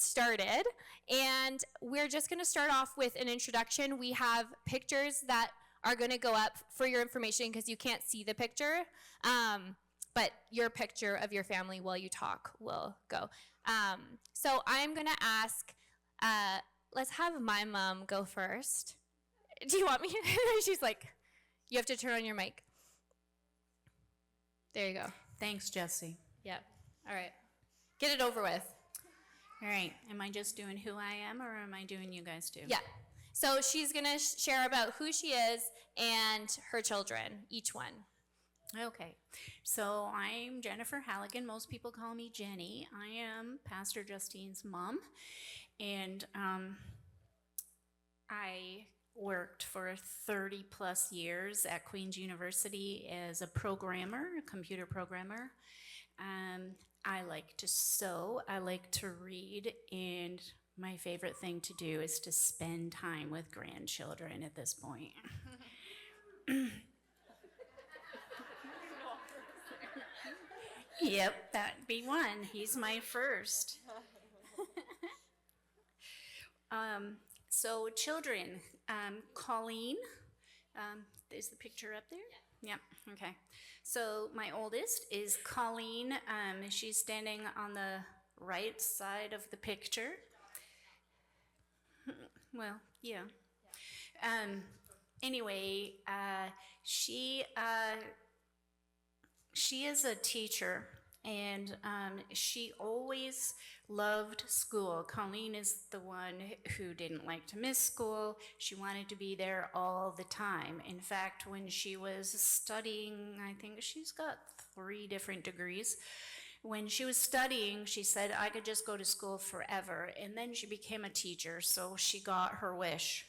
started, and we're just going to start off with an introduction. We have pictures that are going to go up for your information because you can't see the picture, but your picture of your family while you talk will go. So I'm going to ask, let's have my mom go first. Do you want me? She's like, you have to turn on your mic. There you go. Thanks, Jesse. Yep. All right. Get it over with. All right. Am I just doing who I am, or am I doing you guys too? Yeah. So she's going to share about who she is and her children, each one. Okay. So I'm Jennifer Halligan. Most people call me Jeni. I am Pastor Justine's mom, and I worked for 30 plus years at Queen's University as a programmer, a computer programmer. I like to sew, I like to read, and my favorite thing to do is to spend time with grandchildren at this point. Yep, that'd be one. He's my first. So children, Colleen, is the picture up there? Yeah, okay. So my oldest is Colleen. She's standing on the right side of the picture. Well, yeah. Anyway, she is a teacher, and she always loved school. Colleen is the one who didn't like to miss school. She wanted to be there all the time. In fact, when she was studying, I think she's got 3 different degrees. When she was studying, she said, I could just go to school forever. And then she became a teacher, so she got her wish.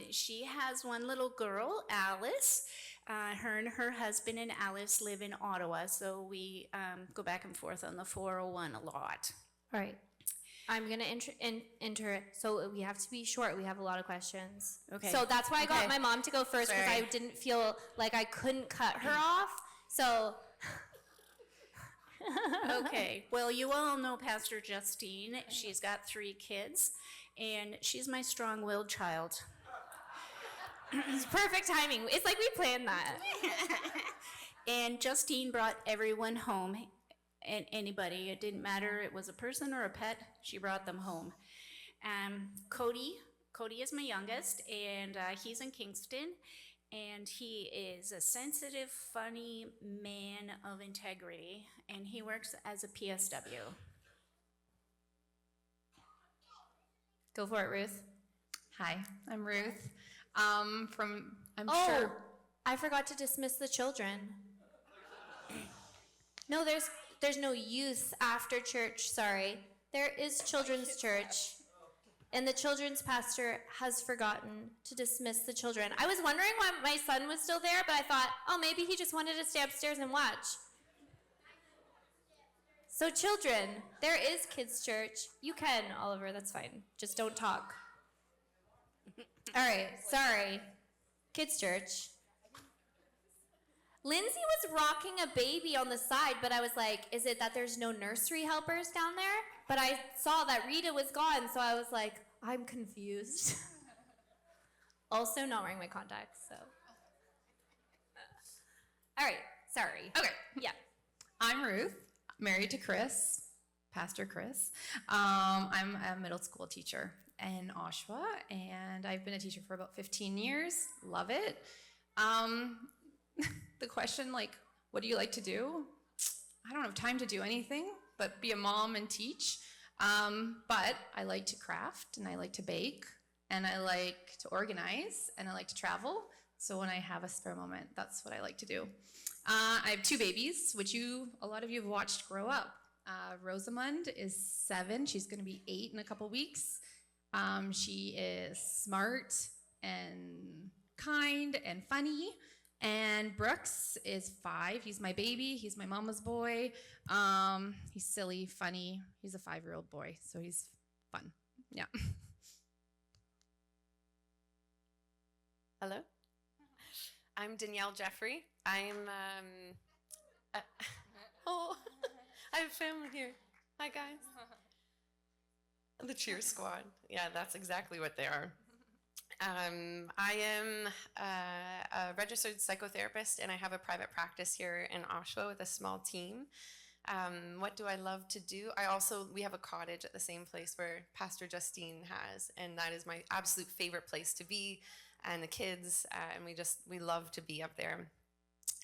She has one little girl, Alice. Her and her husband and Alice live in Ottawa, so we go back and forth on the 401 a lot. All right. I'm going to enter. So we have to be short. We have a lot of questions. Okay. So that's why I got my mom to go first, because I didn't feel like I couldn't cut her off. So... Okay, well, you all know Pastor Justine. She's got 3 kids, and she's my strong-willed child. It's perfect timing. It's like we planned that. And Justine brought everyone home, and anybody. It didn't matter. It was a person or a pet. She brought them home. Cody is my youngest, and he's in Kingston. And he is a sensitive, funny man of integrity, and he works as a PSW. Go for it, Ruth. Hi, I'm Ruth. I forgot to dismiss the children. No, there's no youth after church, sorry. There is children's church. And the children's pastor has forgotten to dismiss the children. I was wondering why my son was still there, but I thought, oh, maybe he just wanted to stay upstairs and watch. So children, there is kids' church. You can, Oliver, that's fine. Just don't talk. All right, sorry. Kids' church. Lindsay was rocking a baby on the side, but I was like, is it that there's no nursery helpers down there? But I saw that Rita was gone, so I was like, I'm confused. Also not wearing my contacts, so. All right, sorry. Okay. Yeah. I'm Ruth, married to Chris, Pastor Chris. I'm a middle school teacher in Oshawa, and I've been a teacher for about 15 years. Love it. The question, like, what do you like to do? I don't have time to do anything but be a mom and teach. But I like to craft, and I like to bake, and I like to organize, and I like to travel. So when I have a spare moment, that's what I like to do. I have 2 babies, which a lot of you have watched grow up. Rosamund is 7. She's going to be 8 in a couple weeks. She is smart and kind and funny. And Brooks is 5. He's my baby. He's my mama's boy. He's silly, funny. He's a 5-year-old boy, so he's fun. Yeah. Hello. I'm Danielle Jeffery. I'm I have family here. Hi, guys. The cheer squad. Yeah, that's exactly what they are. I am a registered psychotherapist, and I have a private practice here in Oshawa with a small team. What do I love to do? We have a cottage at the same place where Pastor Justine has, and that is my absolute favorite place to be, and the kids, and we love to be up there.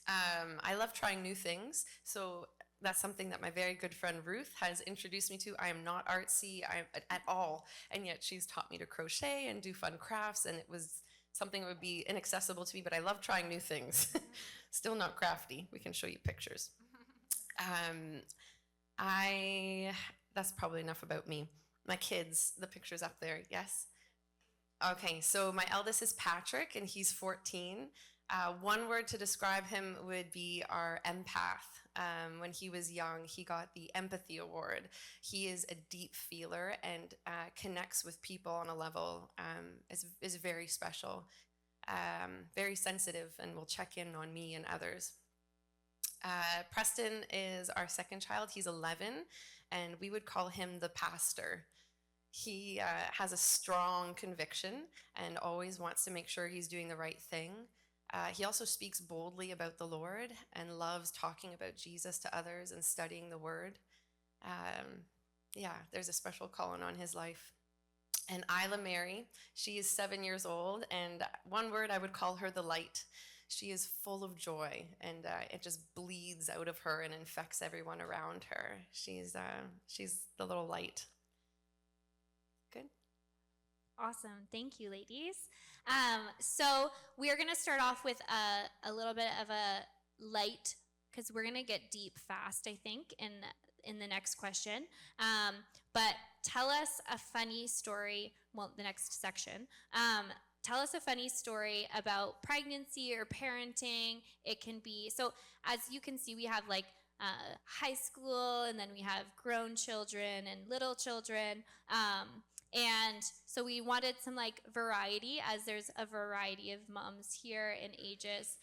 I love trying new things, so that's something that my very good friend Ruth has introduced me to. I am not artsy at all, and yet she's taught me to crochet and do fun crafts, and it was something that would be inaccessible to me, but I love trying new things. Still not crafty. We can show you pictures. That's probably enough about me. My kids, the picture's up there, yes? Okay, so my eldest is Patrick, and he's 14. One word to describe him would be our empath. When he was young, he got the Empathy Award. He is a deep feeler and connects with people on a level is very special, very sensitive, and will check in on me and others. Preston is our second child. He's 11, and we would call him the pastor. He has a strong conviction and always wants to make sure he's doing the right thing. He also speaks boldly about the Lord and loves talking about Jesus to others and studying the Word. There's a special calling on his life. And Isla Mary, she is 7 years old, and one word, I would call her the light. She is full of joy, and it just bleeds out of her and infects everyone around her. She's the little light. Good. Awesome. Thank you, ladies. So we are going to start off with a little bit of a light, because we're going to get deep fast, I think, in the next question. But tell us a funny story, the next section. Tell us a funny story about pregnancy or parenting. It can be, so as you can see, we have like high school, and then we have grown children and little children. And so we wanted some like variety, as there's a variety of moms here in ages.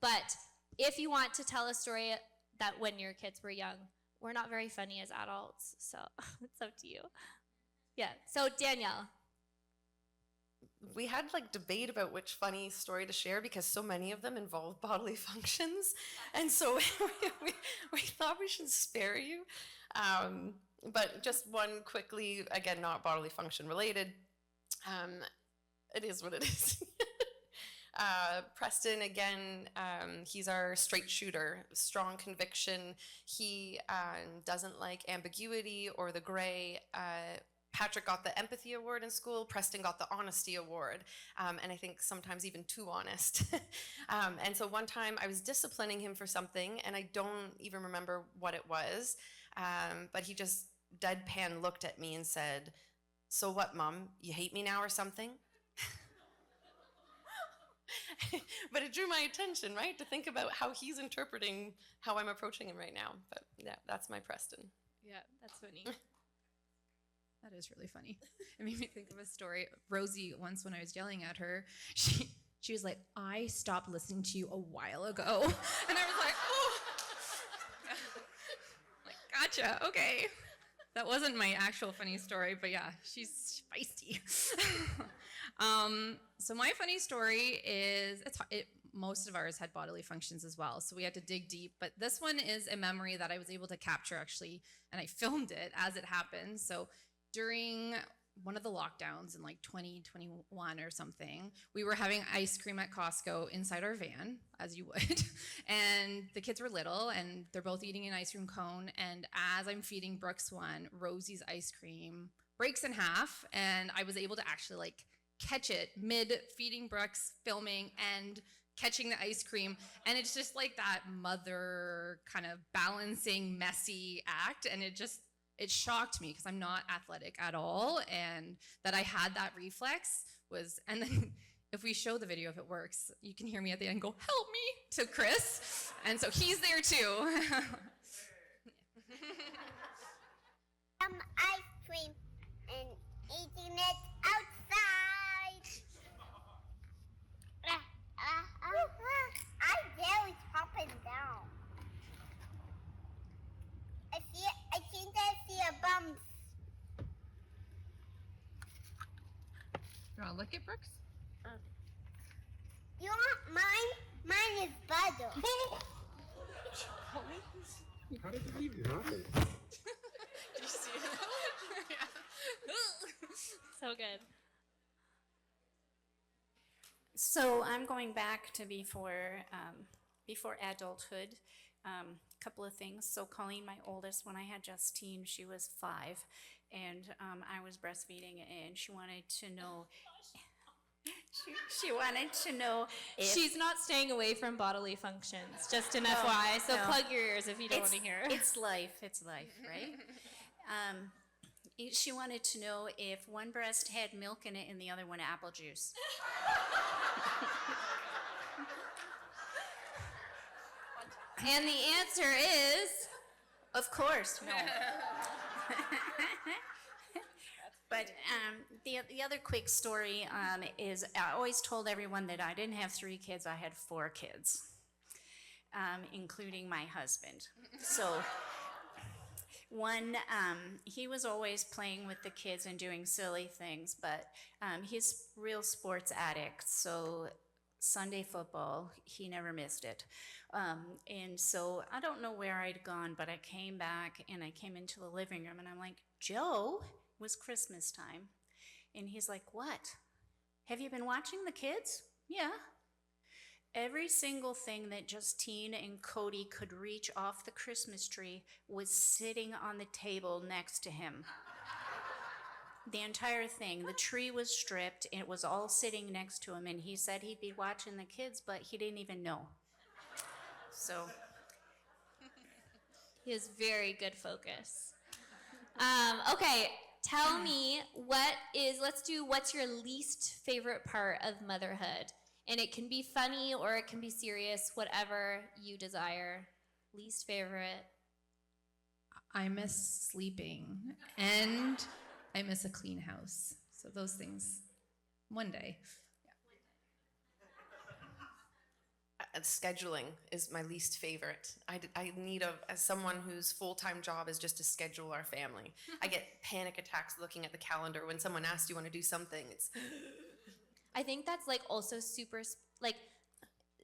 But if you want to tell a story that when your kids were young, we're not very funny as adults, so it's up to you. Yeah, so Danielle. We had like debate about which funny story to share because so many of them involve bodily functions, and so we thought we should spare you. But just one quickly, again, not bodily function related. It is what it is. Preston, again, he's our straight shooter, strong conviction. He doesn't like ambiguity or the gray. Patrick got the Empathy Award in school. Preston got the Honesty Award, and I think sometimes even too honest. And so one time I was disciplining him for something, and I don't even remember what it was, but he just deadpan looked at me and said, "So what, Mom? You hate me now or something?" But it drew my attention, right, to think about how he's interpreting how I'm approaching him right now. But yeah, that's my Preston. Yeah, that's funny. That is really funny. It made me think of a story. Rosie, once when I was yelling at her, she was like, "I stopped listening to you a while ago." And I was like, "Oh." Like, gotcha, okay. That wasn't my actual funny story, but yeah, she's feisty. So my funny story is, most of ours had bodily functions as well, so we had to dig deep, but this one is a memory that I was able to capture actually, and I filmed it as it happened. So during one of the lockdowns in like 2021 or something, we were having ice cream at Costco inside our van, as you would, and the kids were little, and they're both eating an ice cream cone, and as I'm feeding Brooks one, Rosie's ice cream breaks in half, and I was able to actually like catch it mid-feeding Brooks, filming, and catching the ice cream, and it's just like that mother kind of balancing, messy act, and it shocked me because I'm not athletic at all, and that I had that reflex and then if we show the video, if it works, you can hear me at the end go, "Help me," to Chris, and so he's there too. Ice cream and eating it outside. I barely up and down. I think You want to lick it, Brooks? You want mine? Mine is butter. How did that even happen? Did you see it? So good. So I'm going back to before adulthood. Couple of things. So Colleen, my oldest, when I had Justine, she was 5, and I was breastfeeding, and she wanted to know. She wanted to know if She's not staying away from bodily functions, just an FYI. So no. plug your ears if you don't want to hear. It's life, right? She wanted to know if one breast had milk in it and the other one apple juice. And the answer is Of course, no. But the other quick story is I always told everyone that I didn't have 3 kids, I had 4 kids, including my husband. So one, he was always playing with the kids and doing silly things, but he's real sports addict, so Sunday football, he never missed it. And so I don't know where I'd gone, but I came back and I came into the living room and I'm like, Joe, it was Christmas time. And he's like, what? Have you been watching the kids? Yeah. Every single thing that Justine and Cody could reach off the Christmas tree was sitting on the table next to him. The entire thing. The tree was stripped, and it was all sitting next to him, and he said he'd be watching the kids, but he didn't even know. So, he has very good focus. Okay, tell me what's your least favorite part of motherhood? And it can be funny or it can be serious, whatever you desire. Least favorite. I miss sleeping, and I miss a clean house. So those things, one day. Scheduling is my least favorite. I need as someone whose full-time job is just to schedule our family. I get panic attacks looking at the calendar when someone asks, do you want to do something? It's I think that's like also super like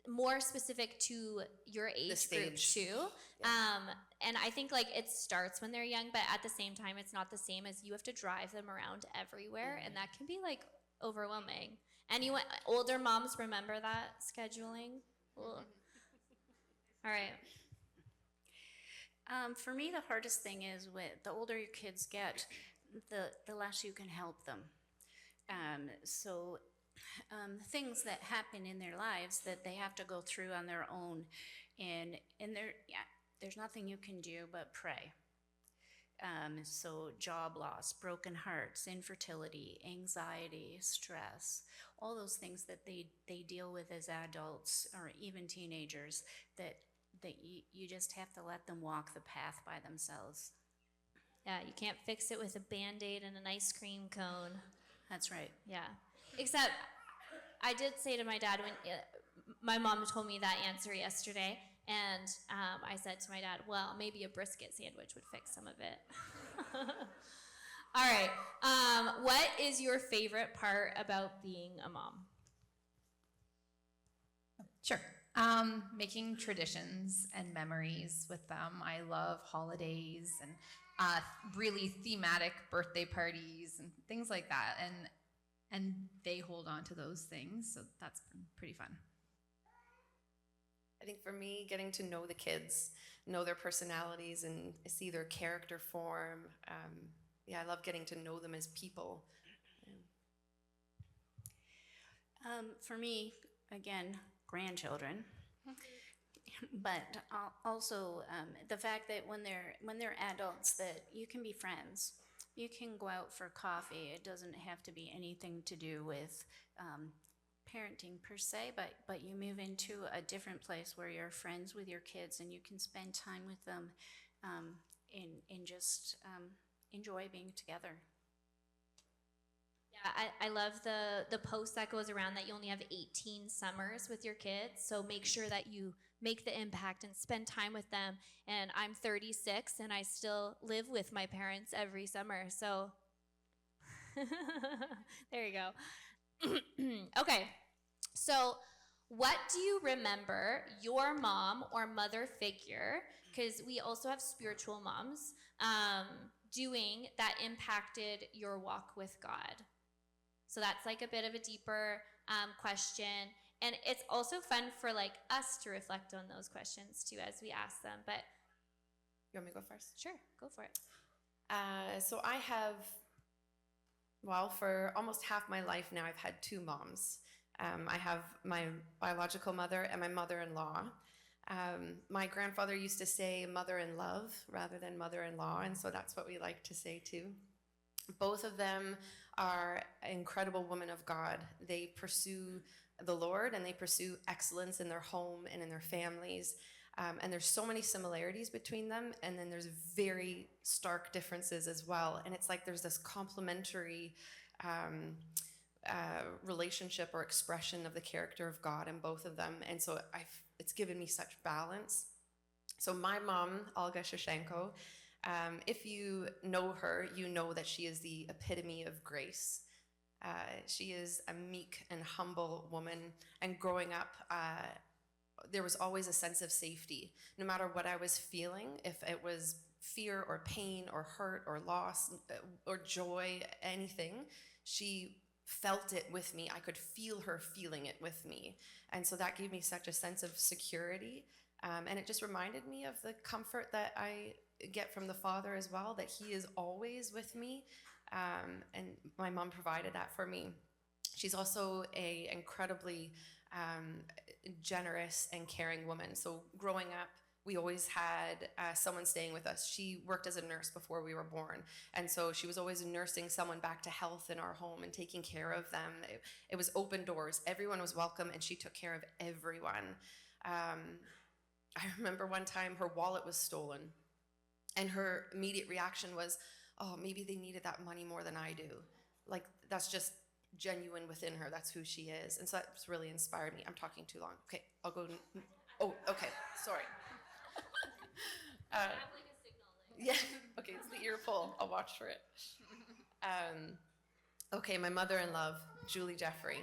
more specific to your age group stage. too. Yeah. And I think like it starts when they're young, but at the same time, it's not the same as you have to drive them around everywhere, and that can be like overwhelming. Anyone, older moms remember that scheduling? Ugh. All right. for me, the hardest thing is the older your kids get, the less you can help them. Things that happen in their lives that they have to go through on their own, and there's nothing you can do but pray. So job loss, broken hearts, infertility, anxiety, stress, all those things that they deal with as adults or even teenagers that you just have to let them walk the path by themselves. Yeah, you can't fix it with a Band-Aid and an ice cream cone. That's right. Yeah. Except I did say to my dad when my mom told me that answer yesterday, and I said to my dad, well, maybe a brisket sandwich would fix some of it. All right. What is your favorite part about being a mom? Sure. Making traditions and memories with them. I love holidays and really thematic birthday parties and things like that. And they hold on to those things, so that's been pretty fun. I think for me, getting to know the kids, know their personalities, and see their character form. I love getting to know them as people. For me, again, grandchildren, but also the fact that when they're adults, that you can be friends. You can go out for coffee. It doesn't have to be anything to do with parenting per se, but you move into a different place where you're friends with your kids and you can spend time with them and just enjoy being together. Yeah, I love the post that goes around that you only have 18 summers with your kids, so make sure that you make the impact and spend time with them. And I'm 36 and I still live with my parents every summer, so there you go. Okay, so what do you remember your mom or mother figure, because we also have spiritual moms, doing that impacted your walk with God? So that's like a bit of a deeper question. And it's also fun for like us to reflect on those questions too as we ask them. But You want me to go first? sure, go for it. So I have, well, for almost half my life now, I've had two moms. I have my biological mother and my mother-in-law. My grandfather used to say mother-in-love rather than mother-in-law, and so that's what we like to say too. Both of them are incredible women of God. They pursue the Lord and they pursue excellence in their home and in their families. And there's so many similarities between them, and then there's very stark differences as well. And it's like there's this complementary relationship or expression of the character of God in both of them. And so it's given me such balance. So my mom, Olga Shoshenko, if you know her, you know that she is the epitome of grace. She is a meek and humble woman, and growing up, there was always a sense of safety. No matter what I was feeling, if it was fear or pain or hurt or loss or joy, anything, she felt it with me. I could feel her feeling it with me. And so that gave me such a sense of security. And it just reminded me of the comfort that I get from the Father as well, that He is always with me. And my mom provided that for me. She's also a incredibly generous and caring woman. So growing up, we always had someone staying with us. She worked as a nurse before we were born. And so she was always nursing someone back to health in our home and taking care of them. It was open doors. Everyone was welcome, and she took care of everyone. I remember one time her wallet was stolen, and her immediate reaction was, oh, maybe they needed that money more than I do. Like, that's just genuine within her. That's who she is. And so that's really inspired me. I'm talking too long. Okay, I'll go. Oh, okay, sorry. Yeah, okay, it's the ear pull. I'll watch for it. Okay, my mother-in-law, Julie Jeffery.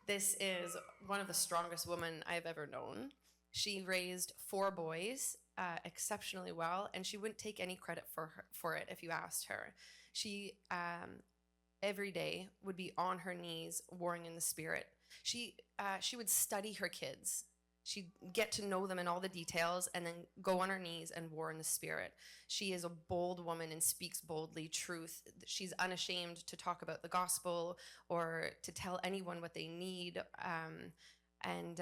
This is one of the strongest women I've ever known. She raised 4 boys exceptionally well, and she wouldn't take any credit for it if you asked her. She every day would be on her knees, warring in the Spirit. She would study her kids. She'd get to know them in all the details and then go on her knees and war in the Spirit. She is a bold woman and speaks boldly truth. She's unashamed to talk about the gospel or to tell anyone what they need. And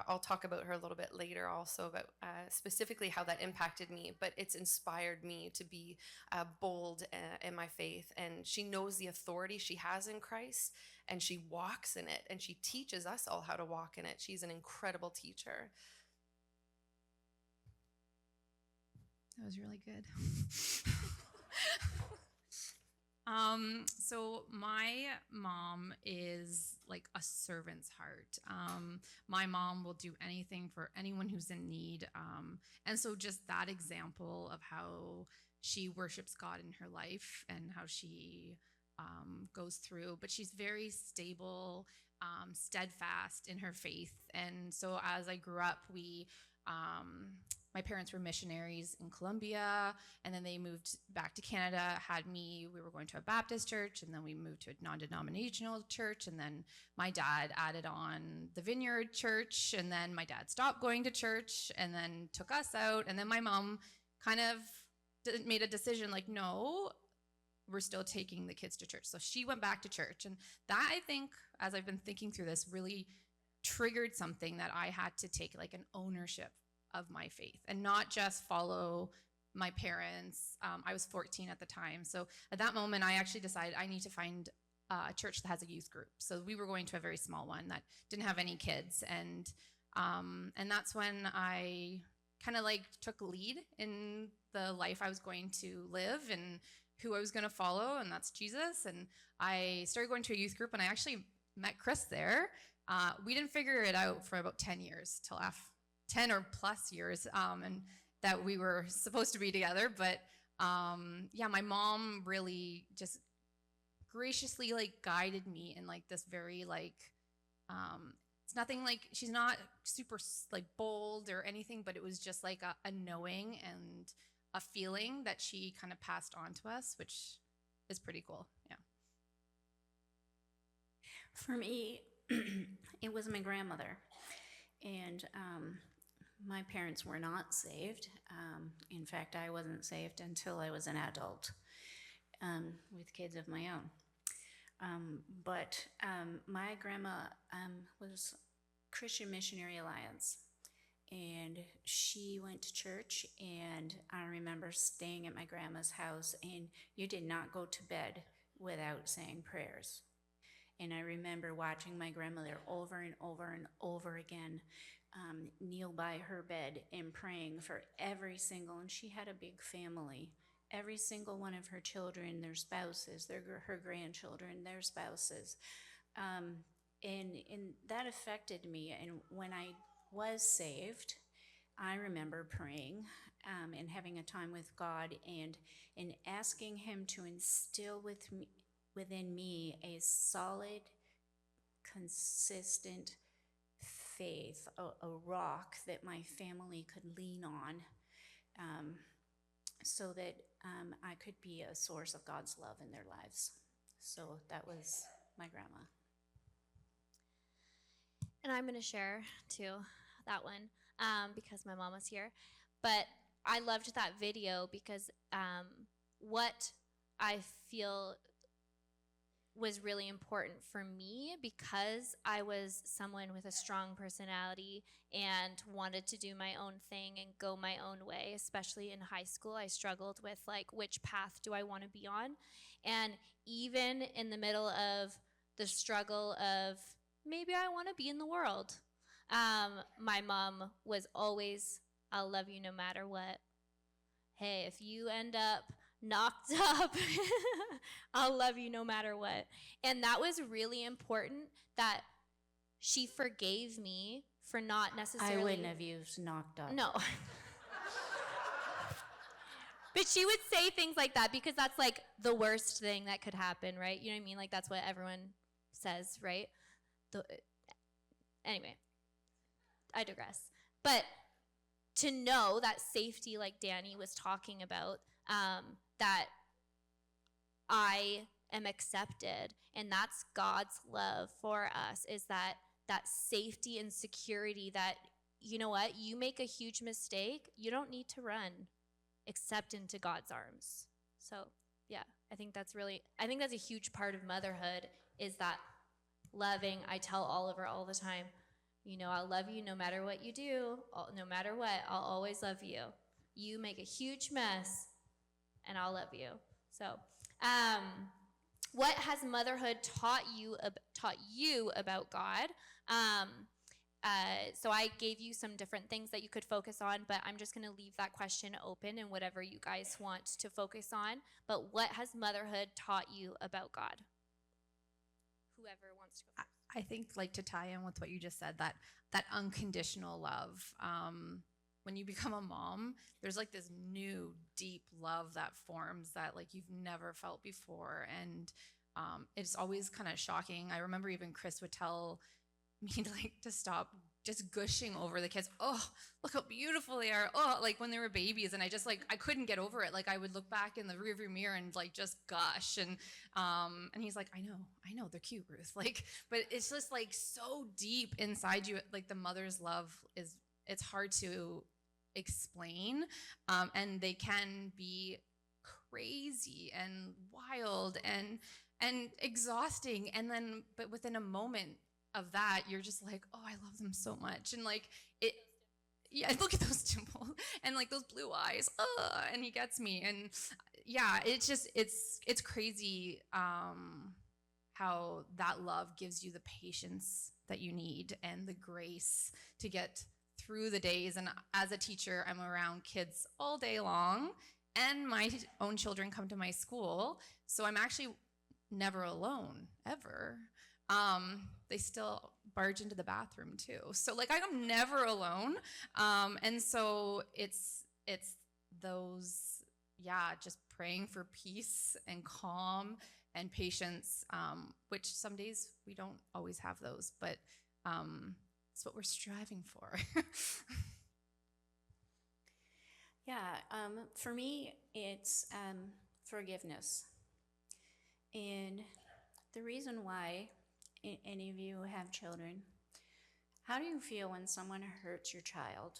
I'll talk about her a little bit later also, about specifically how that impacted me. But it's inspired me to be bold in my faith. And she knows the authority she has in Christ, and she walks in it, and she teaches us all how to walk in it. She's an incredible teacher. That was really good. So my mom is like a servant's heart. My mom will do anything for anyone who's in need. And so just that example of how she worships God in her life and how she goes through, but she's very stable, steadfast in her faith. And so as I grew up, my parents were missionaries in Colombia, and then they moved back to Canada, had me. We were going to a Baptist church, and then we moved to a non-denominational church, and then my dad added on the Vineyard Church, and then my dad stopped going to church and then took us out, and then my mom kind of made a decision like, no, we're still taking the kids to church. So she went back to church, and that, I think, as I've been thinking through this, really triggered something that I had to take like an ownership of my faith and not just follow my parents. I was 14 at the time. So at that moment, I actually decided I need to find a church that has a youth group. So we were going to a very small one that didn't have any kids. And that's when I kind of like took lead in the life I was going to live and who I was going to follow, and that's Jesus. And I started going to a youth group, and I actually met Chris there. We didn't figure it out for about 10 years, till after 10 or plus years, and that we were supposed to be together. But yeah, my mom really just graciously like guided me in like this very like, it's nothing like, she's not super like bold or anything, but it was just like a knowing and a feeling that she kind of passed on to us, which is pretty cool. Yeah. For me, it was my grandmother. And my parents were not saved. In fact, I wasn't saved until I was an adult with kids of my own. But my grandma was Christian Missionary Alliance, and she went to church, and I remember staying at my grandma's house, and you did not go to bed without saying prayers. And I remember watching my grandmother over and over and over again kneel by her bed and praying for every single, and she had a big family, every single one of her children, their spouses, her grandchildren, their spouses. And that affected me. And when I was saved, I remember praying and having a time with God and asking him to instill within me a solid, consistent faith, a rock that my family could lean on, so that I could be a source of God's love in their lives. So that was my grandma. And I'm going to share, too, that one, because my mom was here. But I loved that video because what I feel was really important for me, because I was someone with a strong personality and wanted to do my own thing and go my own way, especially in high school. I struggled with, like, which path do I want to be on? And even in the middle of the struggle of maybe I want to be in the world, my mom was always, I'll love you no matter what. Hey, if you end up knocked up, I'll love you no matter what. And that was really important, that she forgave me for not necessarily... I wouldn't have used knocked up. No. But she would say things like that because that's like the worst thing that could happen, right? You know what I mean? Like that's what everyone says, right? Anyway, I digress. But to know that safety, like Danny was talking about, that I am accepted, and that's God's love for us, is that safety and security that, you know what, you make a huge mistake, you don't need to run except into God's arms. So yeah, I think that's a huge part of motherhood, is that loving. I tell Oliver all the time, you know, I'll love you no matter what you do, no matter what, I'll always love you. You make a huge mess, and I'll love you. So, what has motherhood taught you about God? So I gave you some different things that you could focus on, but I'm just going to leave that question open and whatever you guys want to focus on. But what has motherhood taught you about God? Whoever wants to go first. I think, like, to tie in with what you just said, that unconditional love. When you become a mom, there's like this new deep love that forms that like you've never felt before, and it's always kind of shocking. I remember even Chris would tell me to stop just gushing over the kids. Oh, look how beautiful they are. Oh, like when they were babies, and I just I couldn't get over it. Like I would look back in the rearview mirror and like just gush, and he's like, I know they're cute, Ruth. Like, but it's just like so deep inside you. Like the mother's love it's hard to explain, and they can be crazy and wild and exhausting, and then but within a moment of that, you're just like, oh, I love them so much, and like it, yeah, look at those dimples and like those blue eyes, and he gets me, and yeah, it's just it's crazy how that love gives you the patience that you need and the grace to get through the days. And as a teacher, I'm around kids all day long, and my own children come to my school, so I'm actually never alone ever. They still barge into the bathroom too. So like I'm never alone. And so it's those, yeah, just praying for peace and calm and patience, which some days we don't always have those, but it's what we're striving for. Yeah, for me, it's forgiveness. And the reason why, any of you have children, how do you feel when someone hurts your child?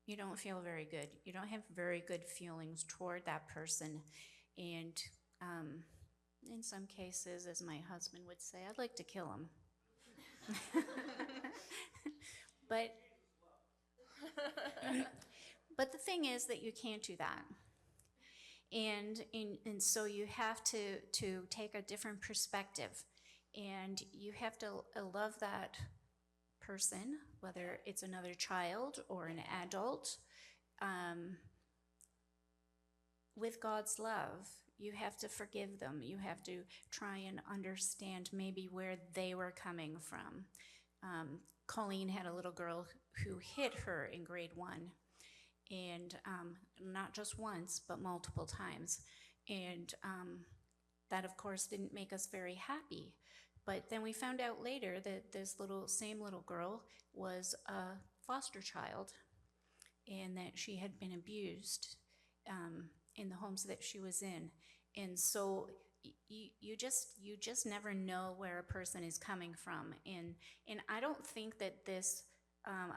You don't feel very good. You don't have very good feelings toward that person. And in some cases, as my husband would say, I'd like to kill him. But but the thing is that you can't do that. And so you have to take a different perspective, and you have to love that person, whether it's another child or an adult, with God's love. You have to forgive them. You have to try and understand maybe where they were coming from. Colleen had a little girl who hit her in grade 1, and not just once, but multiple times. And that, of course, didn't make us very happy. But then we found out later that this same little girl was a foster child, and that she had been abused in the homes that she was in. And so you just never know where a person is coming from. And I don't think that this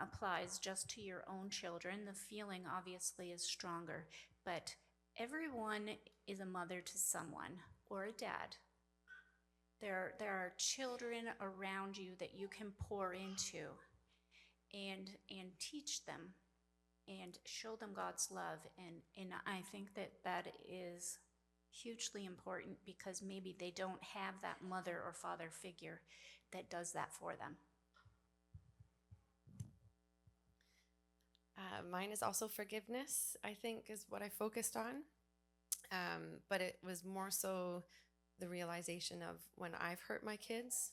applies just to your own children. The feeling obviously is stronger, but everyone is a mother to someone or a dad. There are children around you that you can pour into and teach them and show them God's love. And I think that is hugely important, because maybe they don't have that mother or father figure that does that for them. Mine is also forgiveness, I think, is what I focused on. But it was more so the realization of when I've hurt my kids.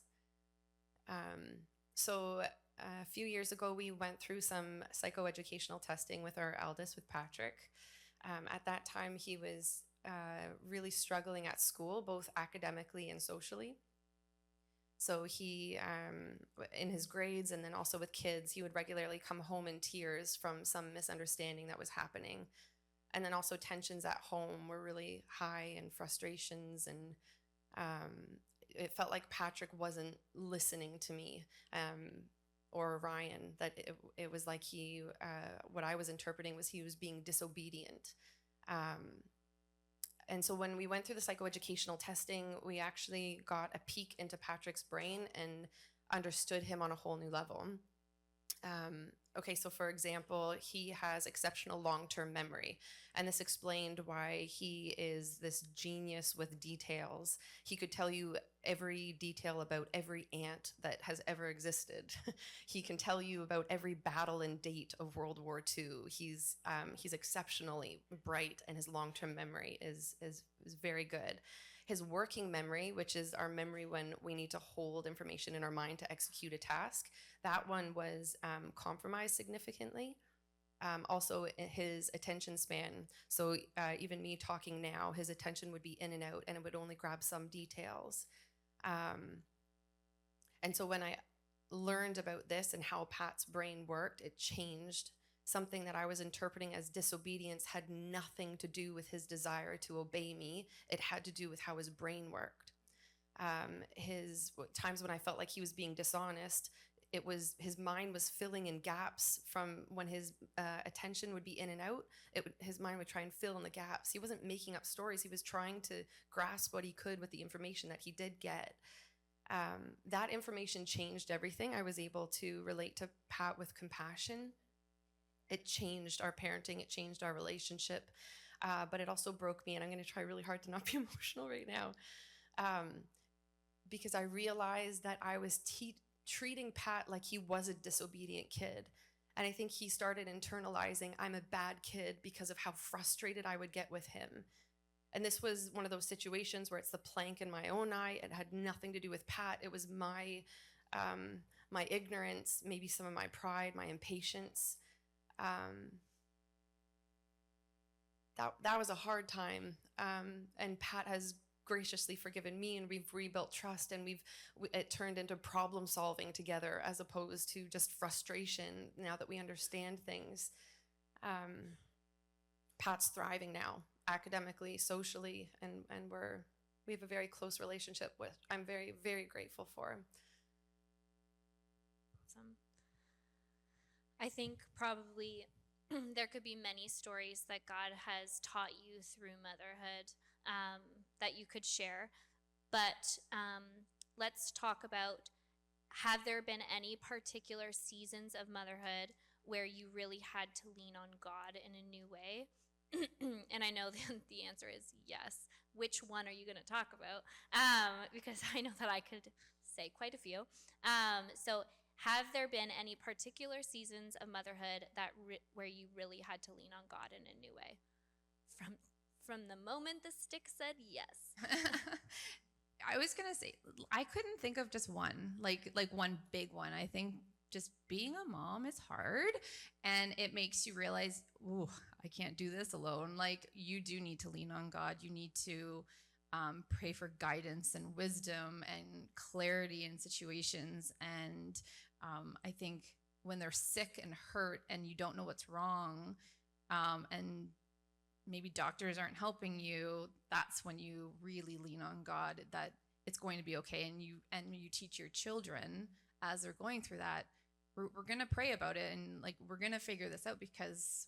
So a few years ago, we went through some psychoeducational testing with our eldest, with Patrick. At that time, he was really struggling at school, both academically and socially. So he, in his grades and then also with kids, he would regularly come home in tears from some misunderstanding that was happening. And then also tensions at home were really high, and frustrations, and it felt like Patrick wasn't listening to me or Ryan, that it was like he, what I was interpreting was he was being disobedient. And so when we went through the psychoeducational testing, we actually got a peek into Patrick's brain and understood him on a whole new level. Okay, so for example, he has exceptional long-term memory, and this explained why he is this genius with details. He could tell you every detail about every ant that has ever existed. He can tell you about every battle and date of World War II. He's exceptionally bright, and his long-term memory is very good. His working memory, which is our memory when we need to hold information in our mind to execute a task, that one was compromised significantly. Also, his attention span. So even me talking now, his attention would be in and out, and it would only grab some details. And so when I learned about this and how Pat's brain worked, it changed. Something that I was interpreting as disobedience had nothing to do with his desire to obey me. It had to do with how his brain worked. His times when I felt like he was being dishonest, it was his mind was filling in gaps from when his attention would be in and out. His mind would try and fill in the gaps. He wasn't making up stories. He was trying to grasp what he could with the information that he did get. That information changed everything. I was able to relate to Pat with compassion. It changed our parenting. It changed our relationship. But it also broke me, and I'm going to try really hard to not be emotional right now, because I realized that I was treating Pat like he was a disobedient kid. And I think he started internalizing, I'm a bad kid, because of how frustrated I would get with him. And this was one of those situations where it's the plank in my own eye. It had nothing to do with Pat. It was my ignorance, maybe some of my pride, my impatience. that was a hard time. And Pat has graciously forgiven me, and we've rebuilt trust, and it turned into problem solving together as opposed to just frustration now that we understand things. Pat's thriving now, academically, socially, and we have a very close relationship with. I'm very, very grateful for him. Awesome. I think probably there could be many stories that God has taught you through motherhood that you could share. But let's talk about, have there been any particular seasons of motherhood where you really had to lean on God in a new way? And I know the answer is yes. Which one are you going to talk about? Because I know that I could say quite a few. So have there been any particular seasons of motherhood that where you really had to lean on God in a new way? From the moment the stick said yes. I was gonna say, I couldn't think of just one, like one big one. I think just being a mom is hard, and it makes you realize, ooh, I can't do this alone. Like, you do need to lean on God. You need to pray for guidance and wisdom and clarity in situations. And I think when they're sick and hurt and you don't know what's wrong, and maybe doctors aren't helping you, that's when you really lean on God that it's going to be okay. And you teach your children as they're going through that, we're going to pray about it, and like, we're going to figure this out because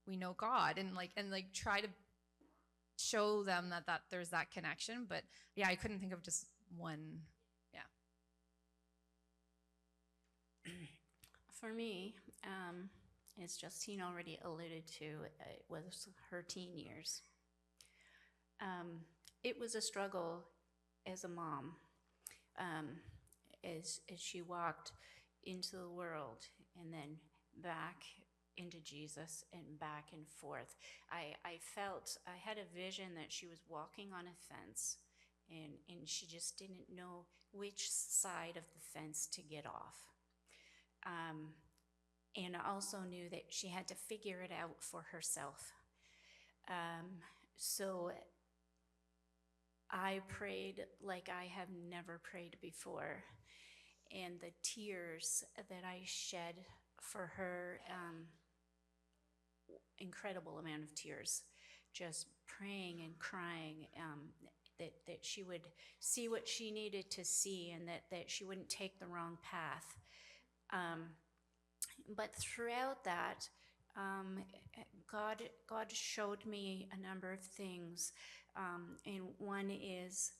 we know God, and try to show them that there's that connection. But yeah, I couldn't think of just one. Yeah. For me, as Justine already alluded to, it was her teen years. It was a struggle as a mom, as she walked into the world and then back into Jesus and back and forth. I felt, I had a vision that she was walking on a fence, and she just didn't know which side of the fence to get off. And I also knew that she had to figure it out for herself. So I prayed like I have never prayed before. And the tears that I shed for her, incredible amount of tears, just praying and crying, that she would see what she needed to see, and that she wouldn't take the wrong path. But throughout that, God showed me a number of things, and one is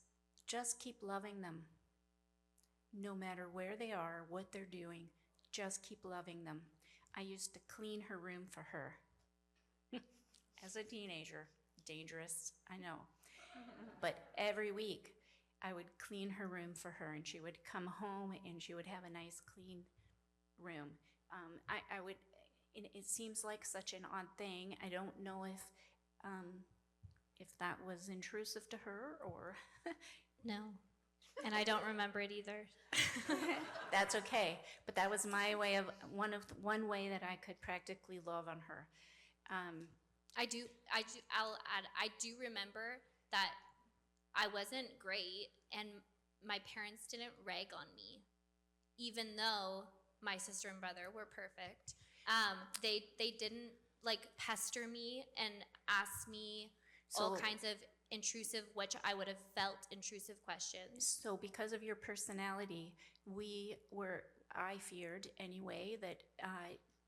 just keep loving them. No matter where they are, what they're doing, just keep loving them. I used to clean her room for her. As a teenager, dangerous, I know. But every week, I would clean her room for her, and she would come home and she would have a nice clean room. I would, it seems like such an odd thing. I don't know if that was intrusive to her or. No. And I don't remember it either. That's okay. But that was my way of, one way that I could practically love on her. I'll add, I do remember that I wasn't great, and my parents didn't rag on me, even though my sister and brother were perfect. They didn't like pester me and ask me all kinds of intrusive, which I would have felt intrusive questions. So because of your personality, I feared anyway, that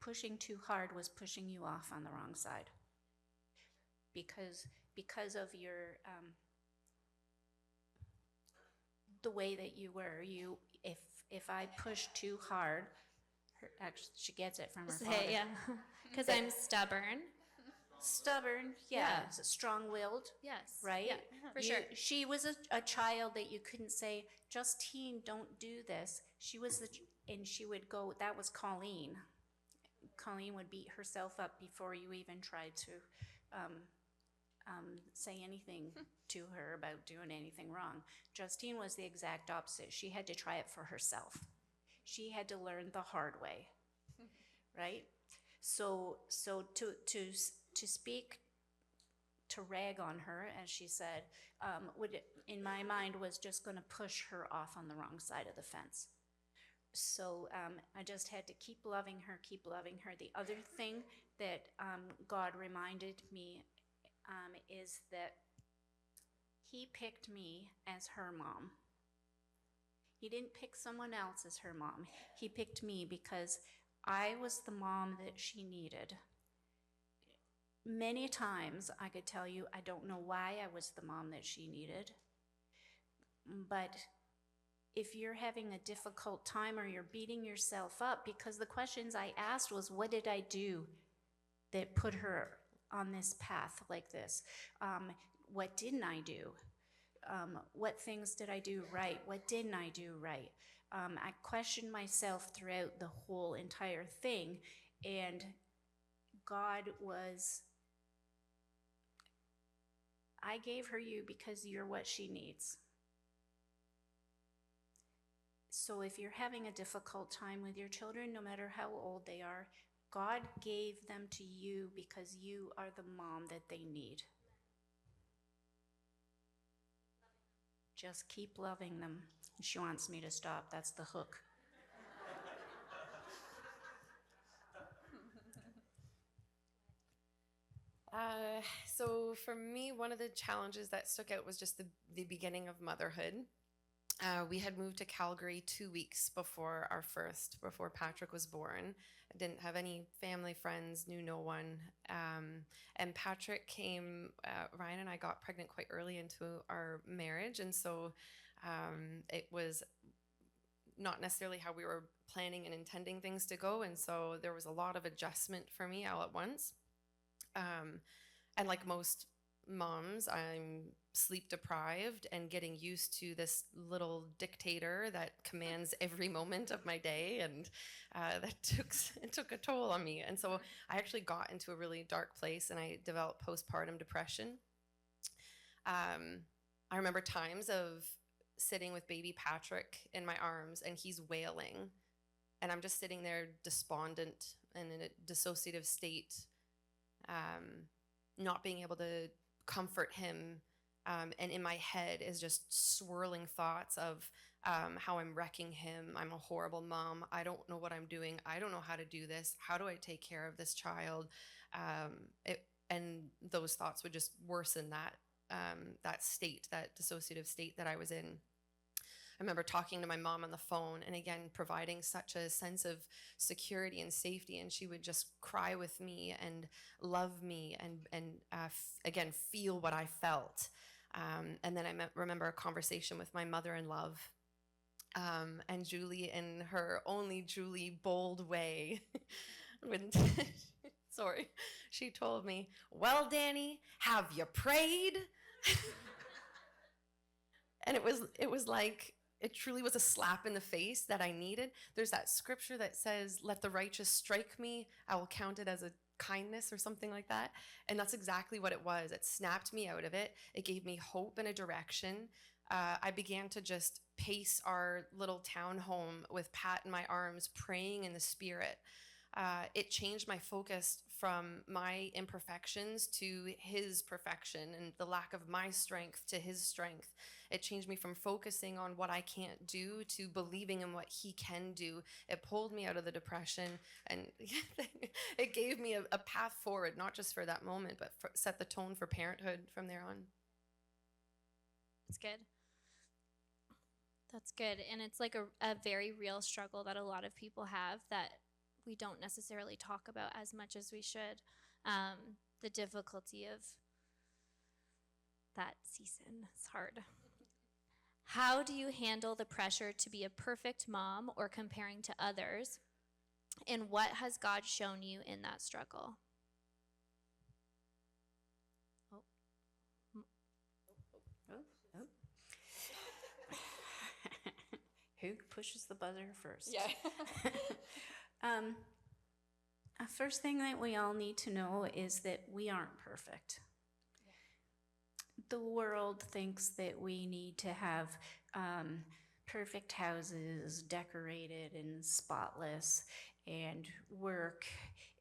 pushing too hard was pushing you off on the wrong side. Because of your, the way that you were, if I pushed too hard, actually she gets it from her father. Yeah, because I'm stubborn. Stubborn, yeah. Strong-willed, Yes, right? Yeah, for sure. She was a child that you couldn't say, Justine, don't do this. She would go, that was Colleen. Colleen would beat herself up before you even tried to say anything to her about doing anything wrong. Justine was the exact opposite. She had to try it for herself. She had to learn the hard way, right? So to speak to rag on her, as she said, in my mind, was just going to push her off on the wrong side of the fence. So I just had to keep loving her, keep loving her. The other thing that God reminded me is that he picked me as her mom. He didn't pick someone else as her mom. He picked me because I was the mom that she needed. Many times I could tell you I don't know why I was the mom that she needed, but if you're having a difficult time or you're beating yourself up, because the questions I asked was, what did I do that put her on this path like this? What didn't I do? What things did I do right? What didn't I do right? I questioned myself throughout the whole entire thing, and God was, I gave her you because you're what she needs. So if you're having a difficult time with your children, no matter how old they are, God gave them to you because you are the mom that they need. Just keep loving them. She wants me to stop. That's the hook. So for me, one of the challenges that stuck out was just the beginning of motherhood. We had moved to Calgary 2 weeks before before Patrick was born. I didn't have any family, friends, knew no one. And Patrick came, Ryan and I got pregnant quite early into our marriage. And so it was not necessarily how we were planning and intending things to go. And so there was a lot of adjustment for me all at once. And like most moms, I'm sleep deprived and getting used to this little dictator that commands every moment of my day, and that took a toll on me. And so I actually got into a really dark place, and I developed postpartum depression. I remember times of sitting with baby Patrick in my arms, and he's wailing, and I'm just sitting there despondent and in a dissociative state, not being able to comfort him. And in my head is just swirling thoughts of how I'm wrecking him. I'm a horrible mom. I don't know what I'm doing. I don't know how to do this. How do I take care of this child? And those thoughts would just worsen that state, that dissociative state that I was in. I remember talking to my mom on the phone, and again, providing such a sense of security and safety, and she would just cry with me and love me and again, feel what I felt. And then I remember a conversation with my mother-in-law, and Julie, in her only Julie bold way, she told me, "Well, Dani, have you prayed?" And it was like, it truly was a slap in the face that I needed. There's that scripture that says, "Let the righteous strike me, I will count it as a kindness," or something like that. And that's exactly what it was. It snapped me out of it. It gave me hope and a direction. I began to just pace our little town home with Pat in my arms, praying in the Spirit. It changed my focus from my imperfections to his perfection, and the lack of my strength to his strength. It changed me from focusing on what I can't do to believing in what he can do. It pulled me out of the depression, and it gave me a path forward, not just for that moment, but set the tone for parenthood from there on. That's good. That's good. And it's like a very real struggle that a lot of people have that we don't necessarily talk about as much as we should. The difficulty of that season. It's hard. How do you handle the pressure to be a perfect mom or comparing to others? And what has God shown you in that struggle? Who pushes the buzzer first? Yeah. First thing that we all need to know is that we aren't perfect. The world thinks that we need to have perfect houses, decorated and spotless, and work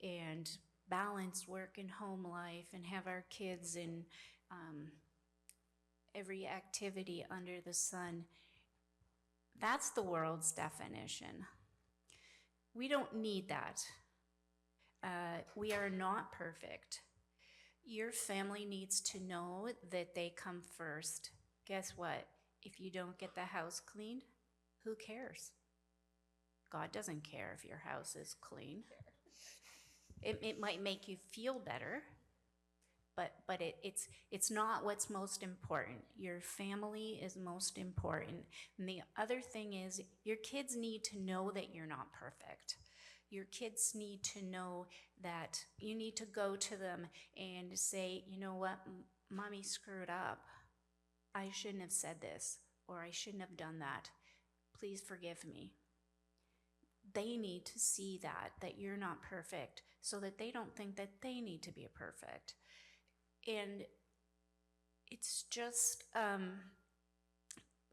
and balance work and home life and have our kids in every activity under the sun. That's the world's definition. We don't need that. We are not perfect. Your family needs to know that they come first. Guess what? If you don't get the house cleaned, who cares? God doesn't care if your house is clean. It might make you feel better, but it's not what's most important. Your family is most important. And the other thing is, your kids need to know that you're not perfect. Your kids need to know that you need to go to them and say, you know what, Mommy screwed up. I shouldn't have said this, or I shouldn't have done that. Please forgive me. They need to see that you're not perfect, so that they don't think that they need to be perfect. And it's just,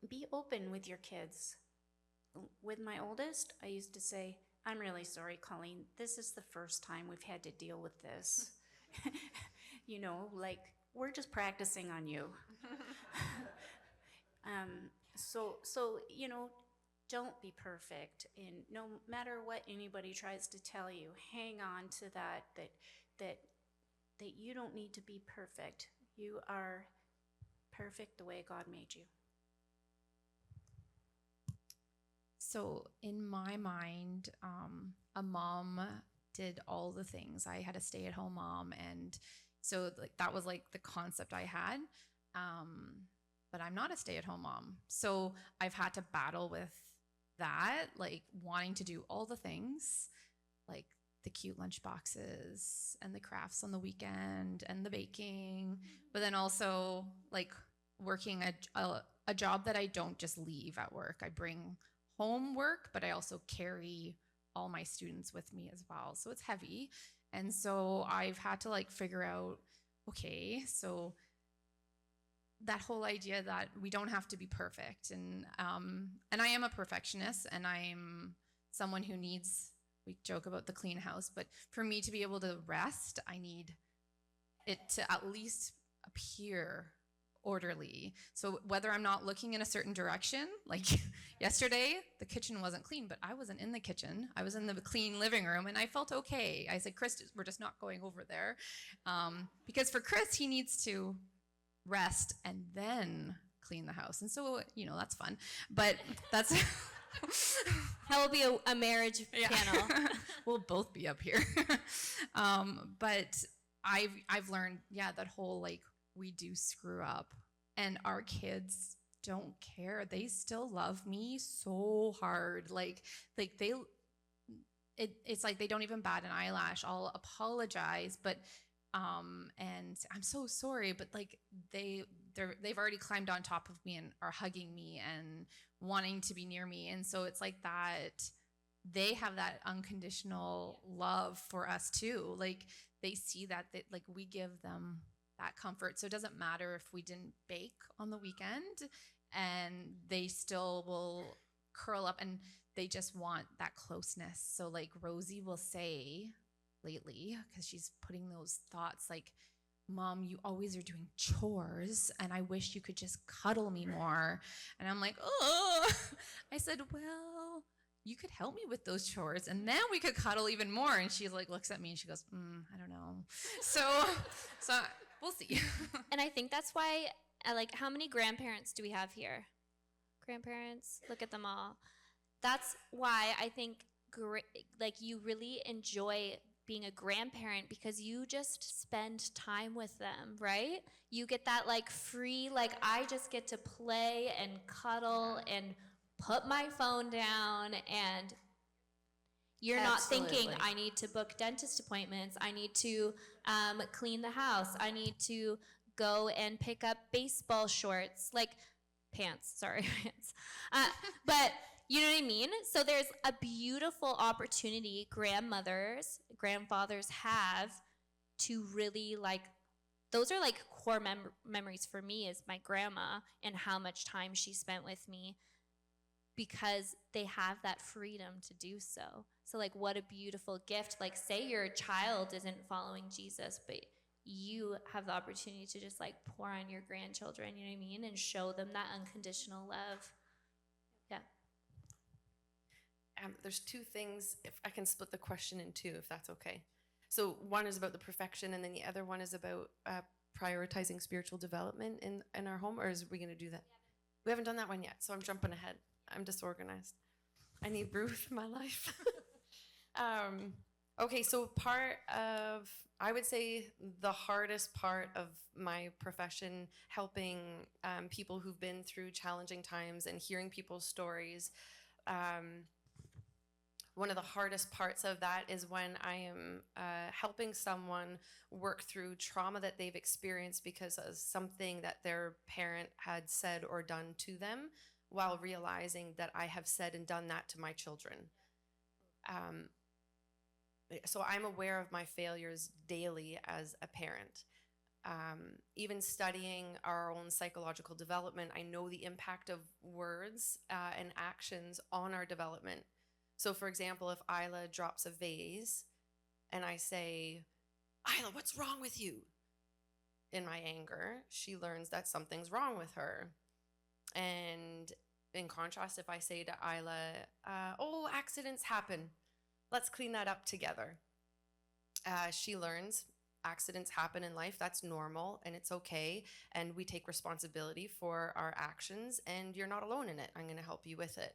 be open with your kids. With my oldest, I used to say, I'm really sorry, Colleen. This is the first time we've had to deal with this. You know, like, we're just practicing on you. So, you know, don't be perfect. And no matter what anybody tries to tell you, hang on to that you don't need to be perfect. You are perfect the way God made you. So in my mind, a mom did all the things. I had a stay-at-home mom, and so like that was like the concept I had. But I'm not a stay-at-home mom, so I've had to battle with that, like wanting to do all the things, like the cute lunch boxes and the crafts on the weekend and the baking, but then also like working a job that I don't just leave at work. I bring home work, but I also carry all my students with me as well. So it's heavy. And so I've had to like figure out, okay, so that whole idea that we don't have to be perfect. And I am a perfectionist, and I'm someone who needs, we joke about the clean house, but for me to be able to rest, I need it to at least appear orderly. So whether I'm not looking in a certain direction, like yesterday, the kitchen wasn't clean, but I wasn't in the kitchen. I was in the clean living room, and I felt okay. I said, Chris, we're just not going over there. Because for Chris, he needs to rest and then clean the house. And so, you know, that's fun. But that's... That will be a marriage panel. We'll both be up here. But I've learned, that whole, like, we do screw up, and our kids don't care. They still love me so hard. It's like they don't even bat an eyelash. I'll apologize, but and I'm so sorry, but like they've already climbed on top of me and are hugging me and wanting to be near me. And so it's like that they have that unconditional love for us too. Like they see that like we give them that comfort. So it doesn't matter if we didn't bake on the weekend, and they still will curl up and they just want that closeness. So like Rosie will say lately, because she's putting those thoughts like, Mom, you always are doing chores, and I wish you could just cuddle me more. And I'm like, oh. I said, well, you could help me with those chores, and then we could cuddle even more. And she like looks at me and she goes, I don't know. So we'll see. And I think that's why, like, how many grandparents do we have here? Grandparents, look at them all. That's why I think, like, you really enjoy being a grandparent, because you just spend time with them, right? You get that like free, like I just get to play and cuddle and put my phone down, and you're not thinking, I need to book dentist appointments, I need to clean the house, I need to go and pick up baseball shorts, like pants, but you know what I mean? So there's a beautiful opportunity grandmothers, grandfathers have to really like, those are like core memories for me, is my grandma and how much time she spent with me. because they have that freedom to do so. So like, what a beautiful gift. Like, say your child isn't following Jesus, but you have the opportunity to just like pour on your grandchildren, you know what I mean, and show them that unconditional love. Yeah. There's two things, if I can split the question in two, if that's okay. So one is about the perfection, and then the other one is about prioritizing spiritual development in our home, or is we going to do that? We haven't done that one yet, so I'm jumping ahead. I'm disorganized. I need Ruth in my life. Okay, so I would say the hardest part of my profession, helping people who've been through challenging times and hearing people's stories, one of the hardest parts of that is when I am helping someone work through trauma that they've experienced because of something that their parent had said or done to them, while realizing that I have said and done that to my children. So I'm aware of my failures daily as a parent. Even studying our own psychological development, I know the impact of words and actions on our development. So for example, if Isla drops a vase and I say, Isla, what's wrong with you? In my anger, she learns that something's wrong with her. And in contrast, if I say to Isla, oh, accidents happen, let's clean that up together. She learns accidents happen in life, that's normal and it's okay, and we take responsibility for our actions, and you're not alone in it. I'm going to help you with it.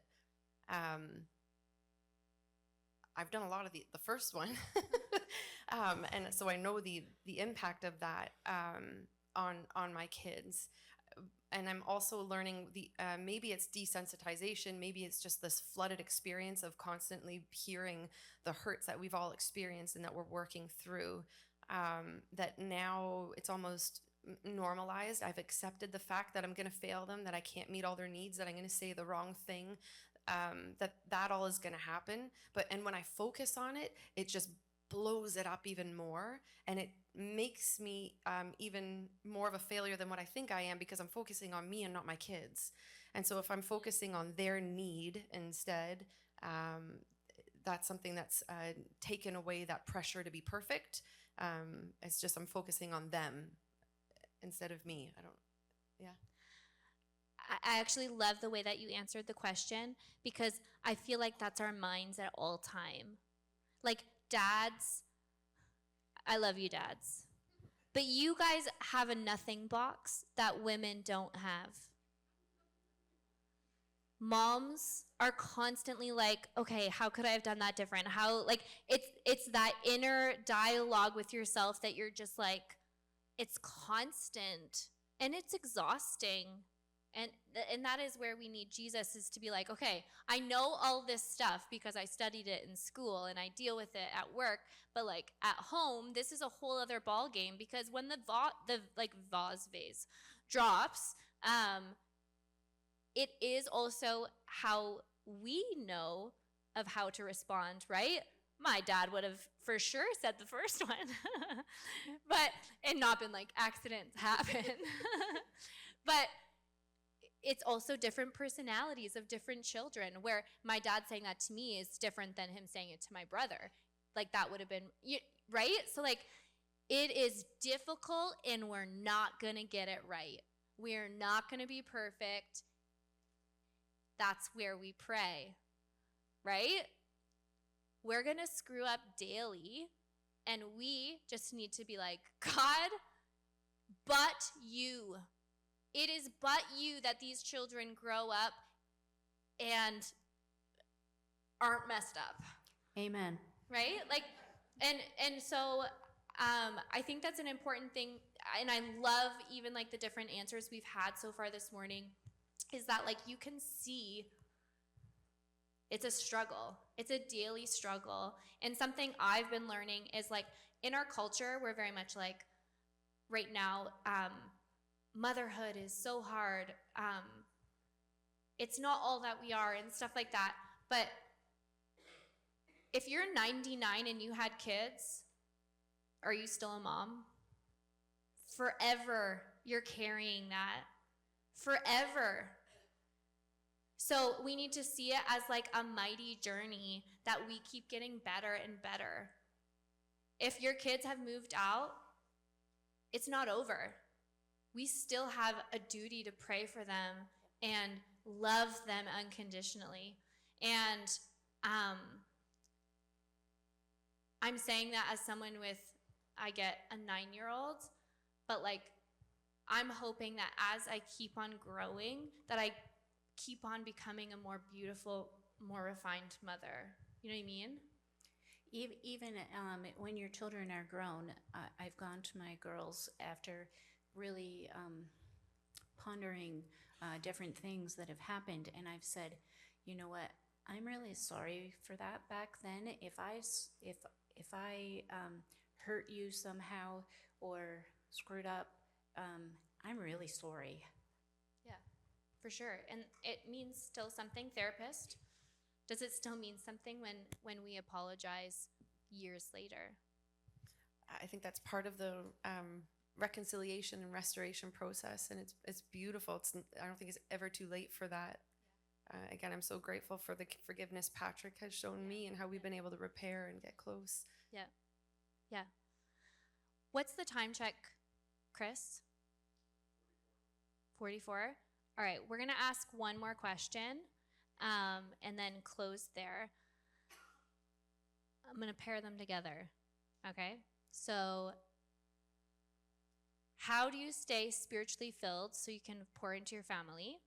I've done a lot of the first one, and so I know the impact of that on my kids. And I'm also learning maybe it's desensitization, maybe it's just this flooded experience of constantly hearing the hurts that we've all experienced and that we're working through, that now it's almost normalized. I've accepted the fact that I'm going to fail them, that I can't meet all their needs, that I'm going to say the wrong thing, that all is going to happen. And when I focus on it, it just blows it up even more, and it makes me even more of a failure than what I think I am, because I'm focusing on me and not my kids. And so if I'm focusing on their need instead, that's something that's taken away that pressure to be perfect. It's just I'm focusing on them instead of me. I actually love the way that you answered the question, because I feel like that's our minds at all time. Like, dads, I love you, dads, but you guys have a nothing box that women don't have. Moms are constantly like, okay, how could I have done that different? How, like, it's that inner dialogue with yourself that you're just like, it's constant and it's exhausting. And that is where we need Jesus, is to be like, okay, I know all this stuff because I studied it in school and I deal with it at work, but like at home, this is a whole other ball game, because when the vase drops, it is also how we know of how to respond, right? My dad would have for sure said the first one, and not been like, accidents happen. But it's also different personalities of different children, where my dad saying that to me is different than him saying it to my brother. Like, that would have been, right? So like, it is difficult, and we're not gonna get it right. We're not gonna be perfect. That's where we pray, right? We're gonna screw up daily, and we just need to be like, God, but you. It is but you that these children grow up and aren't messed up. Amen. Right? Like, and so I think that's an important thing, and I love even like the different answers we've had so far this morning, is that like you can see it's a struggle. It's a daily struggle. And something I've been learning is like, in our culture, we're very much like, right now, motherhood is so hard. It's not all that we are and stuff like that. But if you're 99 and you had kids, are you still a mom? Forever, you're carrying that. Forever. So we need to see it as like a mighty journey that we keep getting better and better. If your kids have moved out, it's not over. We still have a duty to pray for them and love them unconditionally. And I'm saying that as someone I get a 9-year-old, but like, I'm hoping that as I keep on growing, that I keep on becoming a more beautiful, more refined mother. You know what I mean? Even when your children are grown, I've gone to my girls after really pondering different things that have happened, and I've said, you know what? I'm really sorry for that back then. If I hurt you somehow or screwed up, I'm really sorry. Yeah, for sure. And it means still something, therapist. Does it still mean something when we apologize years later? I think that's part of the reconciliation and restoration process, and it's beautiful. I don't think it's ever too late for that. Again, I'm so grateful for the forgiveness Patrick has shown me and how we've been able to repair and get close. Yeah. Yeah. What's the time check, Chris? 44? All right, we're going to ask one more question and then close there. I'm going to pair them together, okay? So how do you stay spiritually filled so you can pour into your family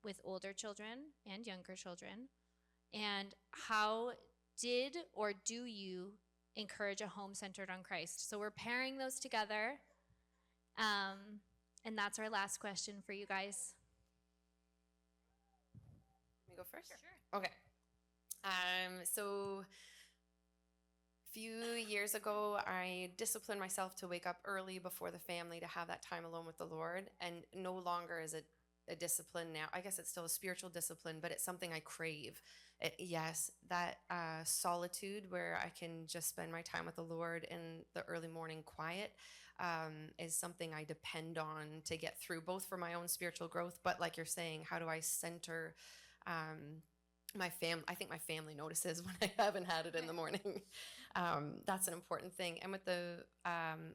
with older children and younger children? And how did or do you encourage a home centered on Christ? So we're pairing those together. And that's our last question for you guys. Let me go first? Sure. Okay. So a few years ago, I disciplined myself to wake up early before the family to have that time alone with the Lord. And no longer is it a discipline now. I guess it's still a spiritual discipline, but it's something I crave. Yes, that solitude where I can just spend my time with the Lord in the early morning quiet is something I depend on to get through, both for my own spiritual growth, but like you're saying, how do I center my family? I think my family notices when I haven't had it in the morning. That's an important thing. And with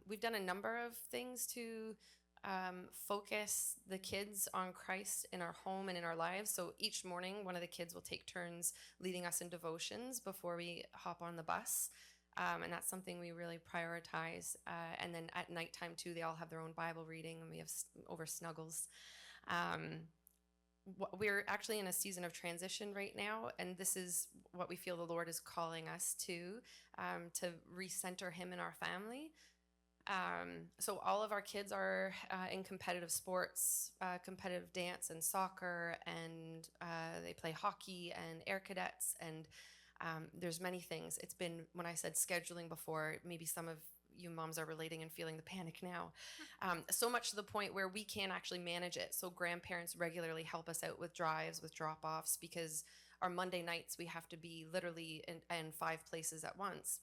we've done a number of things to focus the kids on Christ in our home and in our lives. So each morning, one of the kids will take turns leading us in devotions before we hop on the bus. And that's something we really prioritize. And then at nighttime too, they all have their own Bible reading, and we have over snuggles. We're actually in a season of transition right now, and this is what we feel the Lord is calling us to recenter Him in our family. So all of our kids are in competitive sports, competitive dance and soccer, and they play hockey and air cadets, and there's many things. It's been, when I said scheduling before, maybe some of you moms are relating and feeling the panic now. So much to the point where we can't actually manage it. So grandparents regularly help us out with drives, with drop-offs, because our Monday nights we have to be literally in 5 places at once.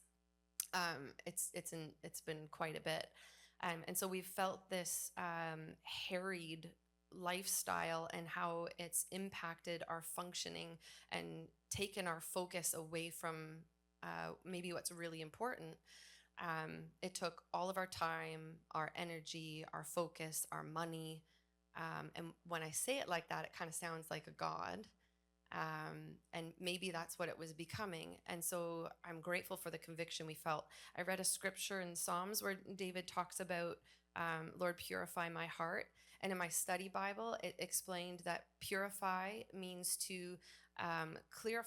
It's been quite a bit. And so we've felt this harried lifestyle and how it's impacted our functioning and taken our focus away from maybe what's really important. It took all of our time, our energy, our focus, our money. And when I say it like that, it kind of sounds like a god. And maybe that's what it was becoming. And so I'm grateful for the conviction we felt. I read a scripture in Psalms where David talks about, Lord, purify my heart. And in my study Bible, it explained that purify means to clear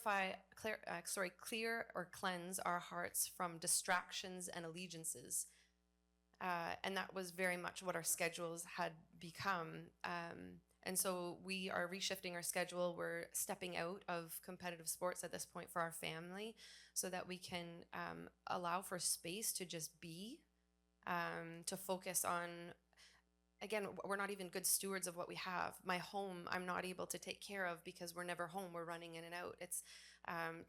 or cleanse our hearts from distractions and allegiances. And that was very much what our schedules had become. And so we are reshifting our schedule. We're stepping out of competitive sports at this point for our family so that we can allow for space to just be, to focus on, again, we're not even good stewards of what we have. My home, I'm not able to take care of because we're never home. We're running in and out. It's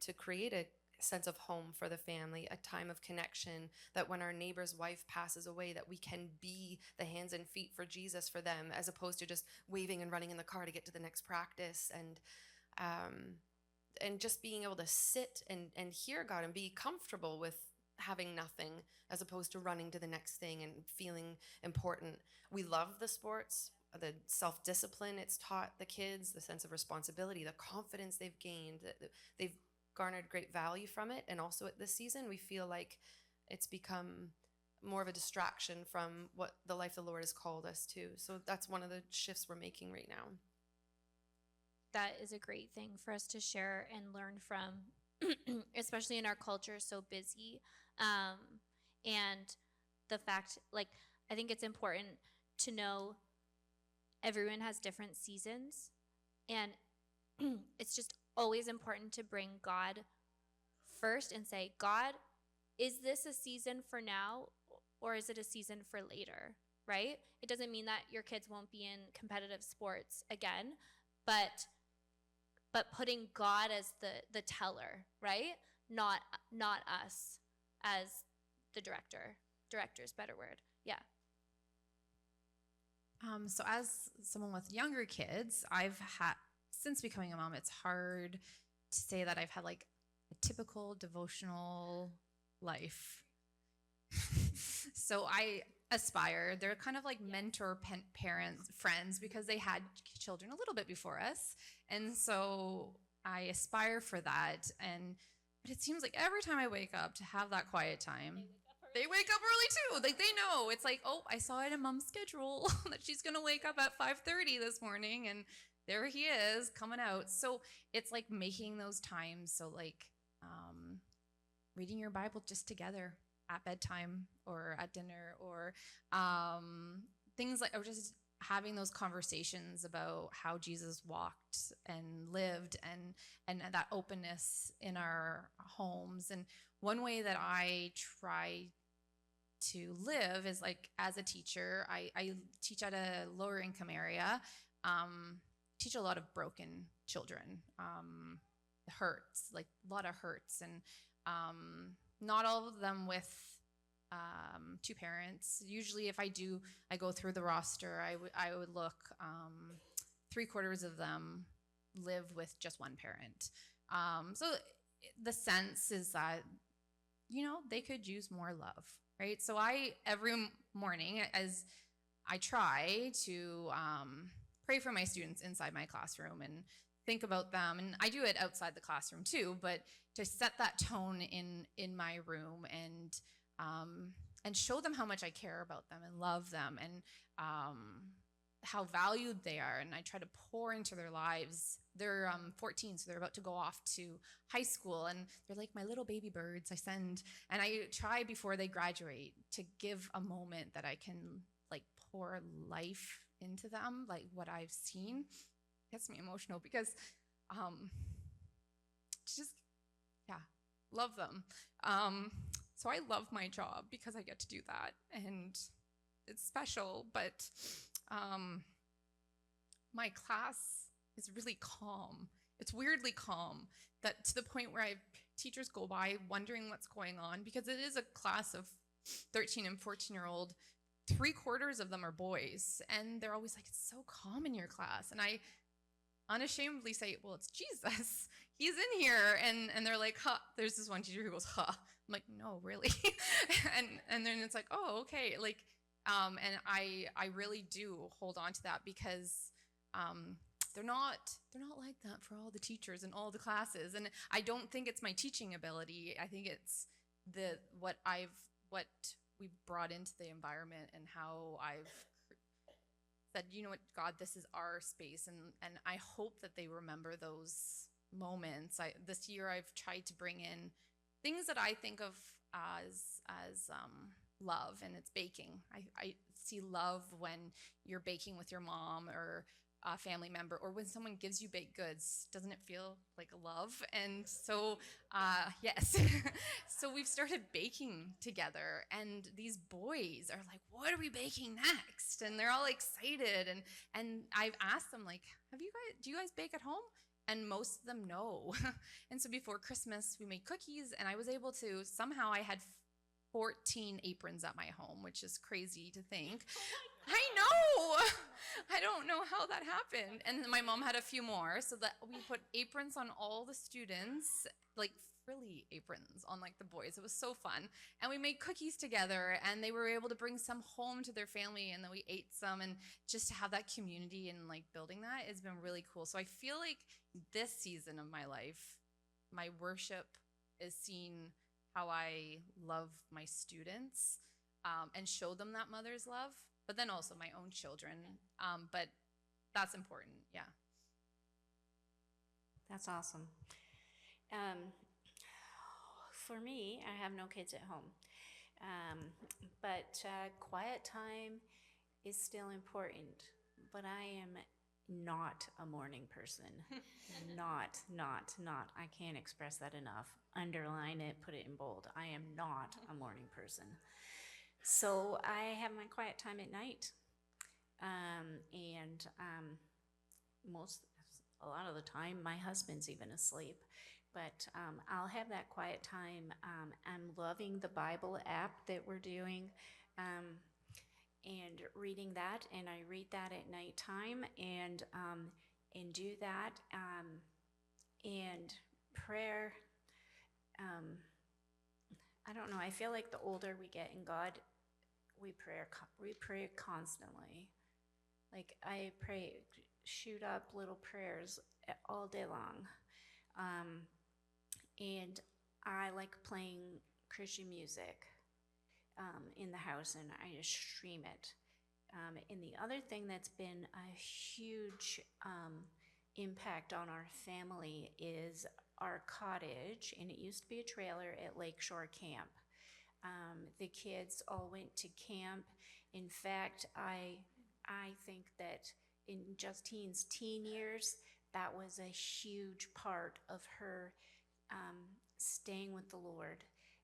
to create a sense of home for the family, a time of connection, that when our neighbor's wife passes away, that we can be the hands and feet for Jesus for them, as opposed to just waving and running in the car to get to the next practice. And and just being able to sit and hear God and be comfortable with having nothing as opposed to running to the next thing and feeling important. We love the sports, the self-discipline it's taught the kids, the sense of responsibility, the confidence they've gained, that they've garnered great value from it. And also at this season, we feel like it's become more of a distraction from what the life the Lord has called us to. So that's one of the shifts we're making right now. That is a great thing for us to share and learn from, especially in our culture so busy. And the fact, like, I think it's important to know everyone has different seasons, and it's just always important to bring God first and say, God, is this a season for now, or is it a season for later, right? It doesn't mean that your kids won't be in competitive sports again, but putting God as the teller, right? Not us as the director. Director's better word. Yeah. So as someone with younger kids, I've had, since becoming a mom, it's hard to say that I've had like a typical devotional life. So I aspire, they're kind of like mentor parents, friends, because they had children a little bit before us. And so I aspire for that. But it seems like every time I wake up to have that quiet time, they wake up early too. Like they know. It's like, oh, I saw it in mom's schedule that she's going to wake up at 5:30 this morning, and there he is coming out. So it's like making those times. So like reading your Bible just together at bedtime or at dinner, or things like, or just having those conversations about how Jesus walked and lived, and that openness in our homes. And one way that I try to live is like, as a teacher, I teach at a lower income area, teach a lot of broken children, hurts, like a lot of hurts, and not all of them with two parents. Usually if I go through the roster, I would look, 3/4 of them live with just one parent. So the sense is that, they could use more love, right? So every morning, as I try to pray for my students inside my classroom and think about them, and I do it outside the classroom too, but to set that tone in my room and show them how much I care about them and love them, and how valued they are. And I try to pour into their lives. They're 14, so they're about to go off to high school, and they're like my little baby birds. And I try before they graduate to give a moment that I can like pour life into them, like what I've seen. It gets me emotional because just, yeah, love them. So I love my job because I get to do that, and it's special. But my class is really calm. It's weirdly calm, that to the point where teachers go by wondering what's going on, because it is a class of 13 and 14-year-old. 3/4 of them are boys, and they're always like, it's so calm in your class. And I unashamedly say, well, it's Jesus. He's in here. And they're like, huh. There's this one teacher who goes, huh. I'm like, no, really? and then it's like, oh, okay. Like, and I really do hold on to that, because they're not like that for all the teachers and all the classes. And I don't think it's my teaching ability. I think it's what we've brought into the environment, and how I've said, you know what, God, this is our space. And I hope that they remember those moments. This year I've tried to bring in things that I think of as love, and it's baking. I see love when you're baking with your mom or a family member, or when someone gives you baked goods. Doesn't it feel like love? And so, yes. So we've started baking together, and these boys are like, what are we baking next? And they're all excited. And I've asked them, like, do you guys bake at home? And most of them know. And so before Christmas, we made cookies, and I was able to, somehow I had 14 aprons at my home, which is crazy to think. I know. I don't know how that happened. And my mom had a few more, so that we put aprons on all the students, like frilly aprons on like the boys. It was so fun. And we made cookies together, and they were able to bring some home to their family, and then we ate some, and just to have that community and like building that has been really cool. So I feel like this season of my life, my worship is seeing how I love my students, and show them that mother's love, but then also my own children. But that's important, yeah. That's awesome. For me, I have no kids at home. But quiet time is still important. But I am not a morning person. Not. I can't express that enough. Underline it, put it in bold. I am not a morning person. So I have my quiet time at night. And a lot of the time, my husband's even asleep. But I'll have that quiet time. I'm loving the Bible app that we're doing, and reading that. And I read that at nighttime, and do that. And prayer. I don't know. I feel like the older we get in God, we pray constantly. Like I pray, shoot up little prayers all day long. And I like playing Christian music in the house, and I just stream it. And the other thing that's been a huge impact on our family is our cottage, and it used to be a trailer at Lakeshore Camp. The kids all went to camp. In fact, I think that in Justine's teen years, that was a huge part of her staying with the Lord.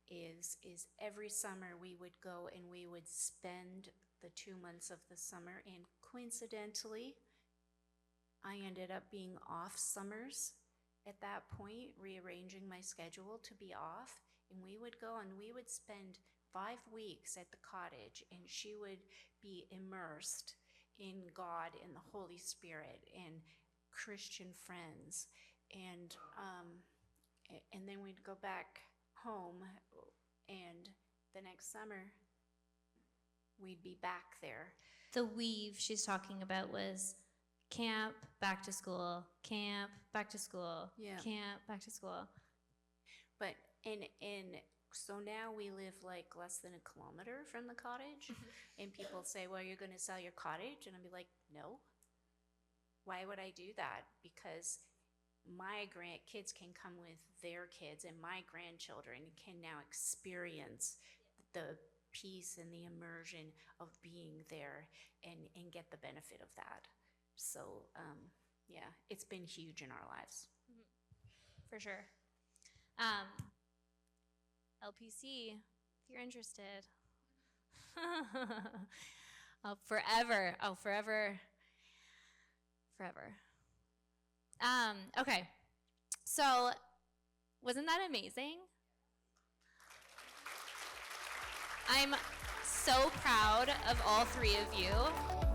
Is every summer we would go and we would spend the 2 months of the summer, and coincidentally, I ended up being off summers at that point, rearranging my schedule to be off, and we would go and we would spend 5 weeks at the cottage, and she would be immersed in God and the Holy Spirit and Christian friends, and then we'd go back home, and the next summer we'd be back there. The weave she's talking about was camp, back to school, camp, back to school, Yeah. camp, back to school. But and so now we live like less than a kilometer from the cottage, and people say, well, you're going to sell your cottage? And I'd be like, no. Why would I do that? Because my kids can come with their kids, and my grandchildren can now experience the peace and the immersion of being there and get the benefit of that. So, yeah, it's been huge in our lives. For sure. LPC, if you're interested. Forever. Okay. So, wasn't that amazing? I'm so proud of all three of you.